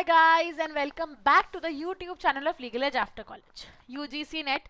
guys and welcome back to the YouTube channel of Legal Edge After College. UGC NET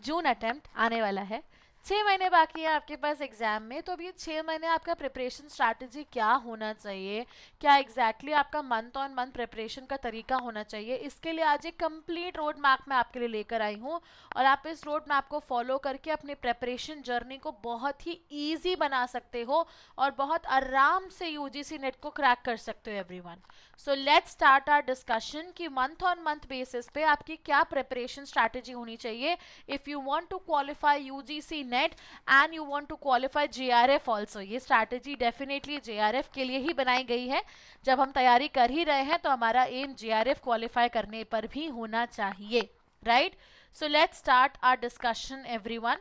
June attempt आने वाला है. 6 महीने बाकी है आपके पास एग्जाम में. तो अब ये 6 महीने आपका प्रिपरेशन स्ट्रैटेजी क्या होना चाहिए, क्या एग्जैक्टली आपका मंथ ऑन मंथ प्रिपरेशन का तरीका होना चाहिए, इसके लिए आज एक कंप्लीट रोड मैप मैं आपके लिए लेकर आई हूँ. और आप इस रोड मैप को फॉलो करके अपनी प्रिपरेशन जर्नी को बहुत ही ईजी बना सकते हो और बहुत आराम से यूजीसी नेट को क्रैक कर सकते हो everyone. So let's start our discussion कि मंथ ऑन मंथ बेसिस पे आपकी क्या प्रिपरेशन स्ट्रैटेजी होनी चाहिए if you want to qualify UGC NET and you want to qualify JRF also. ये स्ट्रैटेजी डेफिनेटली जेआरएफ के लिए ही बनाई गई है. जब हम तैयारी कर ही रहे हैं तो हमारा एम जेआरएफ क्वालिफाई करने पर भी होना चाहिए, right? So let's start our discussion everyone.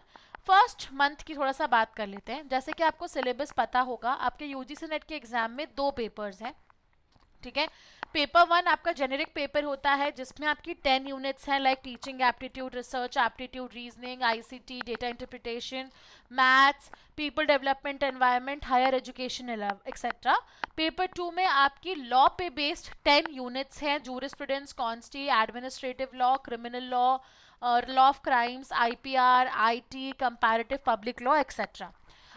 First month की थोड़ा सा बात कर लेते हैं. जैसे कि आपको सिलेबस पता होगा, आपके यूजीसी नेट के एग्जाम में 2 पेपर्स हैं, ठीक है. पेपर 1 आपका जेनेरिक पेपर होता है जिसमें आपकी 10 यूनिट्स हैं, like teaching aptitude, research aptitude, reasoning, ICT, data interpretation, maths, people development, environment, higher education etcetera. Paper 2 में आपकी लॉ पे बेस्ड 10 यूनिट्स हैं, jurisprudence, consti, administrative law, criminal law और law of crimes, IPR, IT, comparative public law etcetera.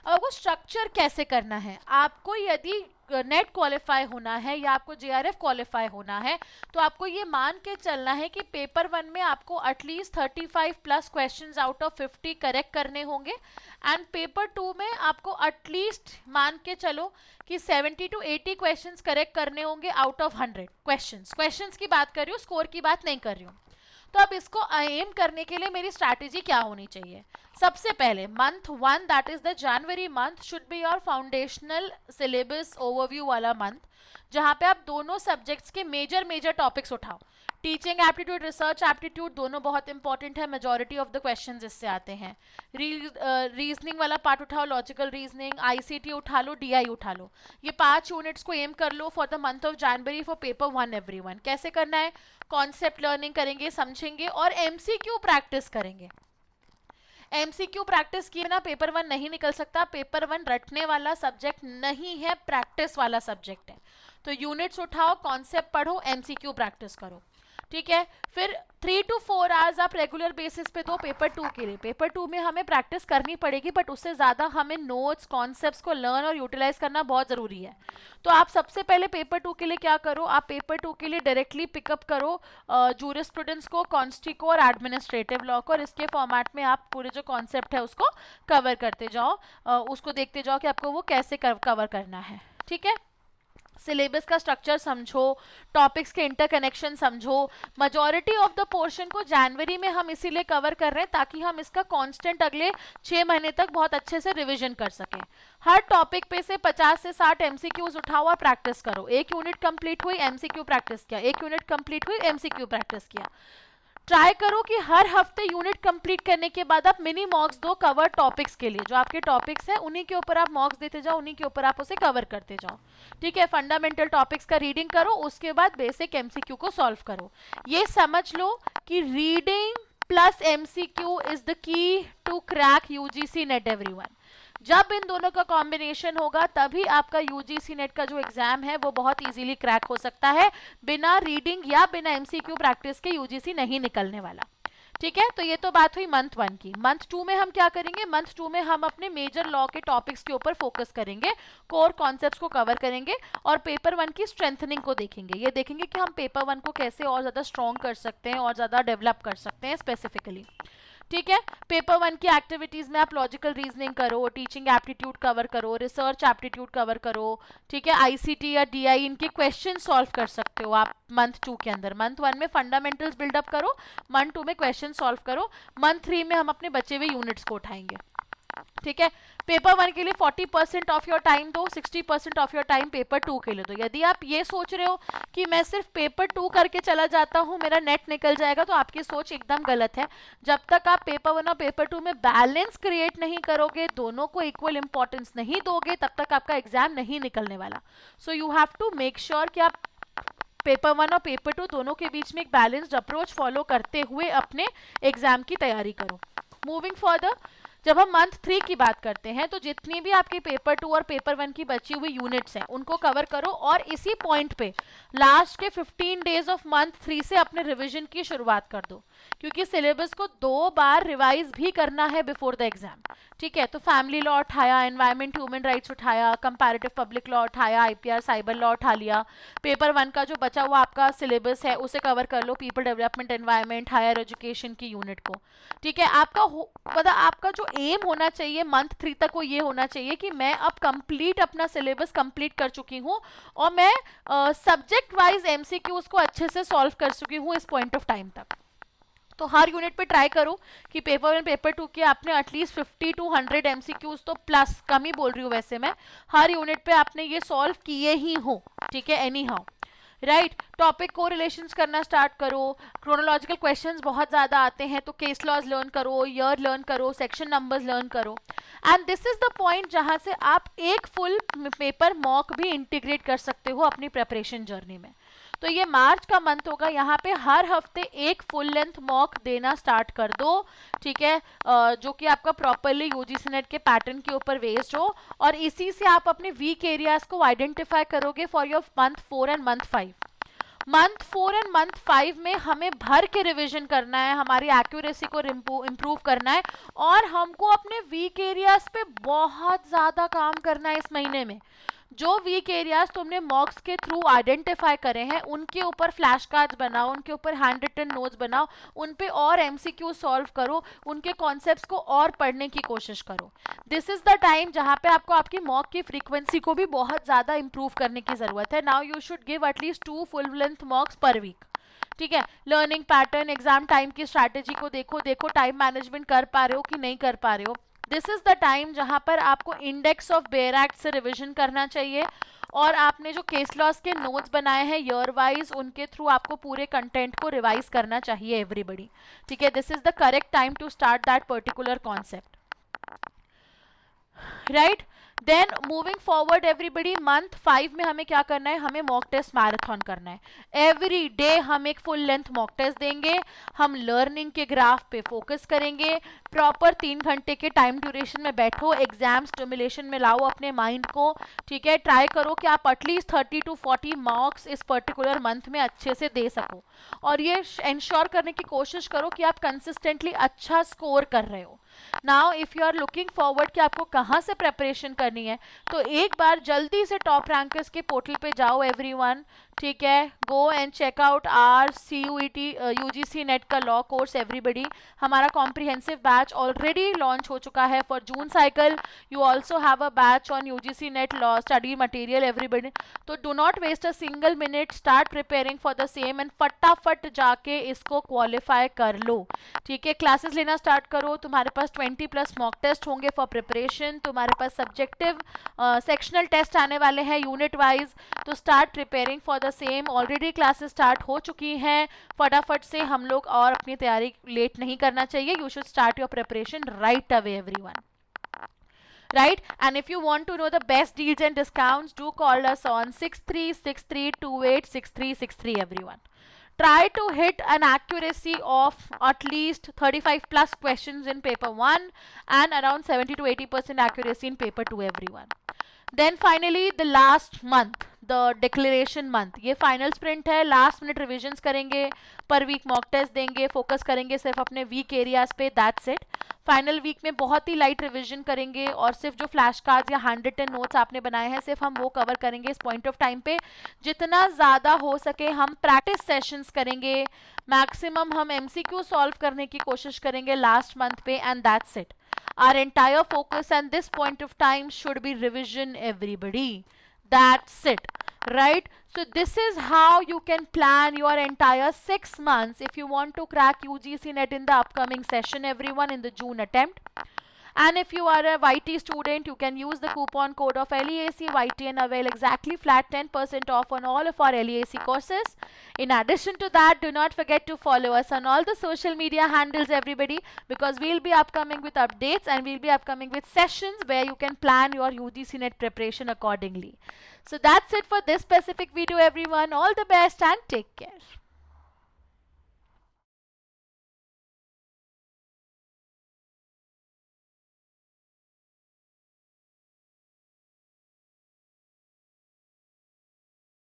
अब आपको structure कैसे करना है, आपको यदि नेट क्वालिफाई होना है या आपको जेआरएफ क्वालिफाई होना है तो आपको ये मान के चलना है कि पेपर 1 में आपको at least 35 plus questions out of 50 correct करने होंगे एंड पेपर 2 में आपको एटलीस्ट मान के चलो कि 70 to 80 क्वेश्चंस करेक्ट करने होंगे आउट ऑफ 100 क्वेश्चंस की बात कर रही हूँ, स्कोर की बात नहीं कर रही हूँ. तो अब इसको एम करने के लिए मेरी स्ट्रैटेजी क्या होनी चाहिए? सबसे पहले month 1 that is the January month should be your foundational syllabus overview वाला मंथ, जहां पे आप दोनों सब्जेक्ट्स के मेजर टॉपिक्स उठाओ. टीचिंग एप्टीट्यूड, रिसर्च एप्टीट्यूड दोनों बहुत इंपॉर्टेंट है, मेजॉरिटी ऑफ द क्वेश्चंस इससे आते हैं. रीजनिंग वाला पार्ट उठाओ, लॉजिकल रीजनिंग, आईसीटी उठा लो, डीआई उठा लो. ये 5 यूनिट्स को एम कर लो for the month of January for paper 1 everyone. कैसे करना है? कॉन्सेप्ट लर्निंग करेंगे, समझेंगे और एमसीक्यू प्रैक्टिस करेंगे. एमसीक्यू प्रैक्टिस किए बिना पेपर 1 नहीं निकल सकता. पेपर 1 रटने वाला सब्जेक्ट नहीं है, प्रैक्टिस वाला सब्जेक्ट है. तो यूनिट्स उठाओ, कॉन्सेप्ट पढ़ो, एमसीक्यू प्रैक्टिस करो, ठीक है. फिर 3 to 4 आवर्स आप रेगुलर बेसिस पे दो पेपर 2 के लिए. पेपर 2 में हमें प्रैक्टिस करनी पड़ेगी बट उससे ज़्यादा हमें नोट्स, कॉन्सेप्ट्स को लर्न और यूटिलाइज करना बहुत ज़रूरी है. तो आप सबसे पहले पेपर 2 के लिए क्या करो, आप पेपर 2 के लिए डायरेक्टली पिकअप करो जूरिस्प्रूडेंस को, कॉन्स्टी को और एडमिनिस्ट्रेटिव लॉ को, और इसके फॉर्मेट में आप पूरे जो कॉन्सेप्ट है उसको कवर करते जाओ, उसको देखते जाओ कि आपको वो कैसे कवर करना है, ठीक है. सिलेबस का स्ट्रक्चर समझो, टॉपिक्स के इंटरकनेक्शन समझो. मेजॉरिटी ऑफ द पोर्शन को जनवरी में हम इसीलिए कवर कर रहे हैं ताकि हम इसका कांस्टेंट अगले 6 महीने तक बहुत अच्छे से रिवीजन कर सकें. हर टॉपिक पे से 50 से 60 एमसीक्यूज उठाओ और प्रैक्टिस करो. एक यूनिट कंप्लीट हुई, एमसीक्यू प्रैक्टिस किया, एक यूनिट कंप्लीट हुई, एमसीक्यू प्रैक्टिस किया. ट्राई करो कि हर हफ्ते यूनिट कंप्लीट करने के बाद आप मिनी मॉक्स दो कवर टॉपिक्स के लिए. जो आपके टॉपिक्स हैं उन्हीं के ऊपर आप मॉक्स देते जाओ, उन्हीं के ऊपर आप उसे कवर करते जाओ, ठीक है. फंडामेंटल टॉपिक्स का रीडिंग करो, उसके बाद बेसिक एमसीक्यू को सॉल्व करो. ये समझ लो कि reading plus MCQ is the key to crack UGC NET everyone. जब इन दोनों का कॉम्बिनेशन होगा तभी आपका यूजीसी नेट का जो एग्जाम है वो बहुत इजीली क्रैक हो सकता है. बिना रीडिंग या बिना एमसीक्यू प्रैक्टिस के यूजीसी नहीं निकलने वाला, ठीक है. तो ये तो बात हुई मंथ 1 की. मंथ 2 में हम क्या करेंगे? मंथ 2 में हम अपने मेजर लॉ के टॉपिक्स के ऊपर फोकस करेंगे, कोर कॉन्सेप्ट्स को कवर करेंगे और पेपर 1 की स्ट्रेंथनिंग को देखेंगे. ये देखेंगे कि हम पेपर 1 को कैसे और ज़्यादा स्ट्रॉन्ग कर सकते हैं और ज़्यादा डेवलप कर सकते हैं स्पेसिफिकली, ठीक है. पेपर 1 की एक्टिविटीज में आप लॉजिकल रीजनिंग करो, टीचिंग एप्टीट्यूड कवर करो, रिसर्च एप्टीट्यूड कवर करो, ठीक है. आईसीटी या डीआई इनके क्वेश्चन सॉल्व कर सकते हो आप मंथ 2 के अंदर. मंथ 1 में फंडामेंटल्स बिल्डअप करो, मंथ 2 में क्वेश्चन सॉल्व करो, मंथ 3 में हम अपने बचे हुए यूनिट्स को उठाएंगे, ठीक है. पेपर 1 के लिए 40% ऑफ योर टाइम दो, 60% ऑफ योर टाइम पेपर 2 के लिए दो. यदि आप ये सोच रहे हो कि मैं सिर्फ पेपर 2 करके चला जाता हूँ, मेरा नेट निकल जाएगा, तो आपकी सोच एकदम गलत है. जब तक आप पेपर 1 और पेपर 2 में बैलेंस क्रिएट नहीं करोगे, दोनों को इक्वल इंपॉर्टेंस नहीं दोगे, तब तक आपका एग्जाम नहीं निकलने वाला. So you have to make sure कि आप पेपर 1 और पेपर 2 दोनों के बीच में एक बैलेंस्ड अप्रोच फॉलो करते हुए अपने एग्जाम की तैयारी करो. मूविंग फर्दर, जब हम मंथ 3 की बात करते हैं तो जितनी भी आपकी पेपर 2 और पेपर 1 की बची हुई यूनिट्स हैं उनको कवर करो और इसी पॉइंट पे लास्ट के 15 डेज ऑफ मंथ 3 से अपने रिवीजन की शुरुआत कर दो, क्योंकि सिलेबस को 2 बार रिवाइज भी करना है बिफोर द एग्जाम। ठीक है, तो फैमिली लॉ उठाया, एनवायरमेंट ह्यूमन राइट्स उठाया, कंपैरेटिव पब्लिक लॉ उठाया, आईपीआर साइबर लॉ उठा लिया, पेपर 1 का जो बचा हुआ आपका सिलेबस है उसे कवर कर लो, people development, environment, higher education की यूनिट को। ठीक है, मतलब आपका जो एम होना चाहिए मंथ 3 तक वो ये होना चाहिए कि मैं अब कंप्लीट अपना सिलेबस कंप्लीट कर चुकी हूँ और मैं सब्जेक्ट वाइज एमसीक्यूज को अच्छे से सॉल्व कर चुकी हूँ इस पॉइंट ऑफ टाइम तक। तो हर यूनिट पे ट्राई करो कि पेपर 1 पेपर 2 के आपने एटलीस्ट 50 to 100 एमसीक्यूज, तो प्लस कम ही बोल रही हूँ वैसे मैं, हर यूनिट पे आपने ये सॉल्व किए ही हो। ठीक है, एनी हाउ, राइट। टॉपिक को रिलेशंस करना स्टार्ट करो, क्रोनोलॉजिकल क्वेश्चंस बहुत ज़्यादा आते हैं तो केस लॉज लर्न करो, ईयर लर्न करो, सेक्शन नंबर्स लर्न करो, and this is the point जहाँ से आप एक फुल पेपर मॉक भी इंटीग्रेट कर सकते हो अपनी प्रेपरेशन जर्नी में। तो ये मार्च का मंथ होगा, यहाँ पे हर हफ्ते एक फुल लेंथ मॉक देना स्टार्ट कर दो। ठीक है, जो कि आपका प्रॉपरली यूजीसी नेट के पैटर्न के ऊपर बेस्ड हो, और इसी से आप अपने वीक एरियाज को आइडेंटिफाई करोगे for your month 4 and month 5। Month 4 and month 5 में हमें भर के रिवीजन करना है, हमारी एक्यूरेसी को इम्प्रूव करना है, और हमको अपने वीक एरियाज पे बहुत ज़्यादा काम करना है इस महीने में। जो वीक एरियाज तुमने मॉक्स के थ्रू आइडेंटिफाई करे हैं उनके ऊपर फ्लैश कार्ड्स बनाओ, उनके ऊपर हैंड रिटन नोट्स बनाओ, उन पे और एमसीक्यू सॉल्व करो, उनके कॉन्सेप्ट्स को और पढ़ने की कोशिश करो। दिस इज द टाइम जहाँ पे आपको आपकी मॉक की फ्रीक्वेंसी को भी बहुत ज़्यादा इंप्रूव करने की ज़रूरत है। Now you should give at least 2 full length mocks per week. ठीक है, लर्निंग पैटर्न, एग्जाम टाइम की स्ट्रैटेजी को देखो टाइम मैनेजमेंट कर पा रहे हो कि नहीं कर पा रहे हो। दिस इज द टाइम जहां पर आपको इंडेक्स ऑफ बेयर एक्ट से रिवीजन करना चाहिए, और आपने जो केस लॉस के नोट्स बनाए हैं ईयर वाइज उनके थ्रू आपको पूरे कंटेंट को रिवाइज करना चाहिए एवरीबडी। ठीक है, this is the correct time to start that particular concept, right. Then moving forward everybody, month 5 में हमें क्या करना है, हमें मॉक टेस्ट मैराथन करना है। एवरी डे हम एक फुल लेंथ मॉक टेस्ट देंगे, हम लर्निंग के ग्राफ पे फोकस करेंगे, प्रॉपर 3 घंटे के टाइम ड्यूरेशन में बैठो, एग्जाम स्टिमुलेशन में लाओ अपने माइंड को। ठीक है, ट्राई करो कि आप एटलीस्ट 30 to 40 मार्क्स इस पर्टिकुलर मंथ में अच्छे से दे सको, और ये इंश्योर करने की कोशिश करो कि आप कंसिस्टेंटली अच्छा स्कोर कर रहे हो। Now if you are looking forward कि आपको कहाँ से प्रेपरेशन करनी है, तो एक बार जल्दी से टॉप रैंकर्स के पोर्टल पे जाओ एवरीवन। ठीक है, go and check out our CUET UGC NET का लॉ कोर्स एवरीबडी। हमारा कॉम्प्रिहेंसिव बैच ऑलरेडी लॉन्च हो चुका है for June cycle. You also have a batch on UGC NET law study material everybody. तो do not waste a single minute, start preparing for the same and फटाफट जाके इसको qualify कर लो। ठीक है, क्लासेस लेना स्टार्ट करो, तुम्हारे पास 20+ मॉक टेस्ट होंगे फॉर प्रिपरेशन, तुम्हारे पास सब्जेक्टिव सेक्शनल टेस्ट आने वाले हैं यूनिट वाइज, तो start preparing for the same. Already classes start हो चुकी हैं, फटाफट से हम लोग और अपनी तैयारी लेट नहीं करना चाहिए। You should start your preparation right away everyone, right? And if you want to know the best deals and discounts, do call us on 6363286363 everyone. Try to hit an accuracy of at least 35+ questions in paper 1 and around 70 to 80% accuracy in paper 2 everyone. Then finally the last month, the declaration month, ये final sprint है, last minute revisions करेंगे, पर week mock test देंगे, focus करेंगे सिर्फ अपने weak areas पे, that's it. Final week में बहुत ही लाइट रिवीजन करेंगे, और सिर्फ जो फ्लैश कार्ड्स या हैंड रिटन नोट्स आपने बनाए हैं सिर्फ हम वो कवर करेंगे इस पॉइंट ऑफ टाइम पे। जितना ज़्यादा हो सके हम प्रैक्टिस सेशंस करेंगे, मैक्सिमम हम MCQ सॉल्व करने की कोशिश करेंगे लास्ट मंथ पे, and that's it. Our entire focus at this point of time should be revision everybody. That's it, right? So this is how you can plan your entire 6 months if you want to crack UGC net in the upcoming session everyone in the June attempt. And if you are a YT student, you can use the coupon code of LEAC YT and avail exactly flat 10% off on all of our LEAC courses. In addition to that, do not forget to follow us on all the social media handles everybody, because we'll be upcoming with updates and we'll be upcoming with sessions where you can plan your UGC net preparation accordingly. So that's it for this specific video everyone. All the best and take care.